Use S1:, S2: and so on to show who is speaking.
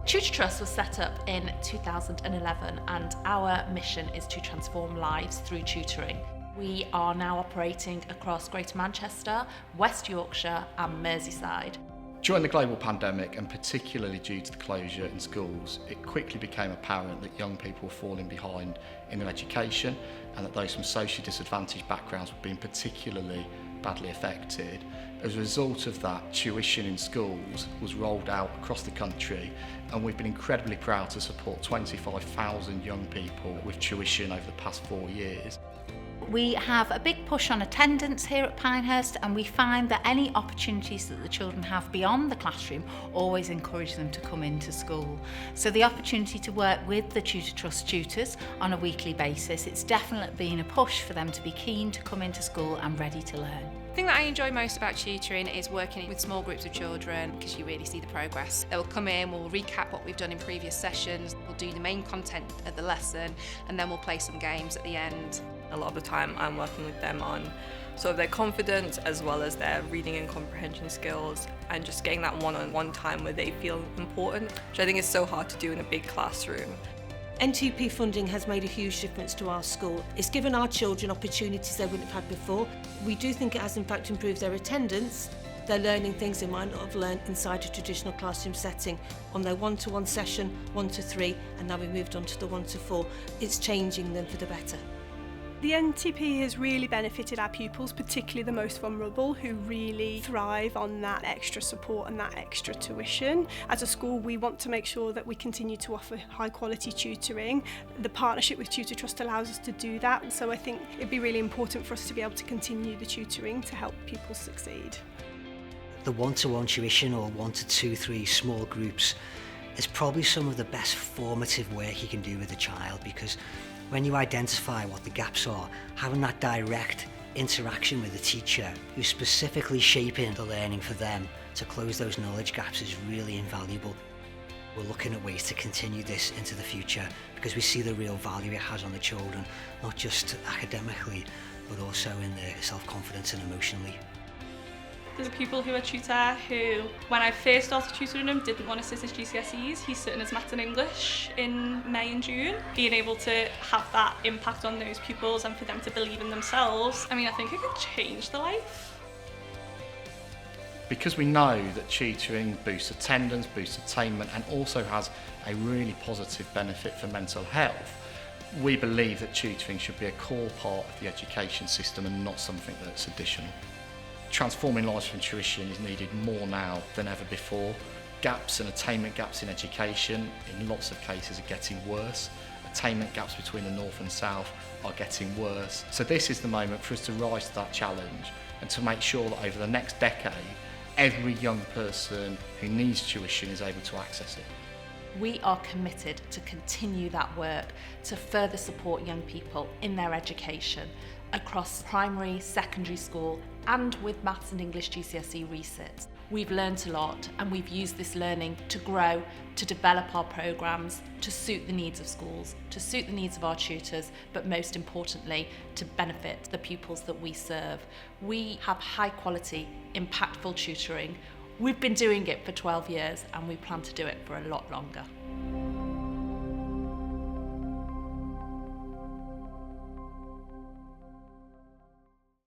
S1: Tutor Trust was set up in 2011 and our mission is to transform lives through tutoring. We are now operating across Greater Manchester, West Yorkshire and Merseyside.
S2: During the global pandemic, and particularly due to the closure in schools, it quickly became apparent that young people were falling behind in their education and that those from socially disadvantaged backgrounds were being particularly badly affected. As a result of that, tuition in schools was rolled out across the country, and we've been incredibly proud to support 25,000 young people with tuition over the past 4 years.
S3: We have a big push on attendance here at Pinehurst, and we find that any opportunities that the children have beyond the classroom always encourage them to come into school. So the opportunity to work with the Tutor Trust tutors on a weekly basis, it's definitely been a push for them to be keen to come into school and ready to learn.
S4: The thing that I enjoy most about tutoring is working with small groups of children, because you really see the progress. They will come in, we'll recap what we've done in previous sessions, we'll do the main content of the lesson, and then we'll play some games at the end.
S5: A lot of the time I'm working with them on sort of their confidence as well as their reading and comprehension skills, and just getting that one-on-one time where they feel important, which I think is so hard to do in a big classroom.
S6: NTP funding has made a huge difference to our school. It's given our children opportunities they wouldn't have had before. We do think it has in fact improved their attendance. They're learning things they might not have learned inside a traditional classroom setting on their 1-to-1 session, 1-to-3, and now we've moved on to the 1-to-4. It's changing them for the better.
S7: The NTP has really benefited our pupils, particularly the most vulnerable, who really thrive on that extra support and that extra tuition. As a school, we want to make sure that we continue to offer high quality tutoring. The partnership with Tutor Trust allows us to do that, so I think it'd be really important for us to be able to continue the tutoring to help pupils succeed.
S8: The 1-to-1 tuition or 1-to-2-3 small groups is probably some of the best formative work you can do with a child, because when you identify what the gaps are, having that direct interaction with the teacher who's specifically shaping the learning for them to close those knowledge gaps is really invaluable. We're looking at ways to continue this into the future because we see the real value it has on the children, not just academically, but also in their self-confidence and emotionally.
S9: There's a pupil who I tutor who, when I first started tutoring him, didn't want to sit his GCSEs. He's sitting his Maths and English in May and June. Being able to have that impact on those pupils and for them to believe in themselves, I think it could change their life.
S2: Because we know that tutoring boosts attendance, boosts attainment, and also has a really positive benefit for mental health, we believe that tutoring should be a core part of the education system and not something that's additional. Transforming lives from tuition is needed more now than ever before. Gaps and attainment gaps in education in lots of cases are getting worse. Attainment gaps between the north and south are getting worse. So this is the moment for us to rise to that challenge and to make sure that over the next decade, every young person who needs tuition is able to access it.
S1: We are committed to continue that work to further support young people in their education across primary, secondary school and with Maths and English GCSE resits. We've learnt a lot and we've used this learning to grow, to develop our programmes, to suit the needs of schools, to suit the needs of our tutors, but most importantly, to benefit the pupils that we serve. We have high quality, impactful tutoring. We've been doing it for 12 years and we plan to do it for a lot longer.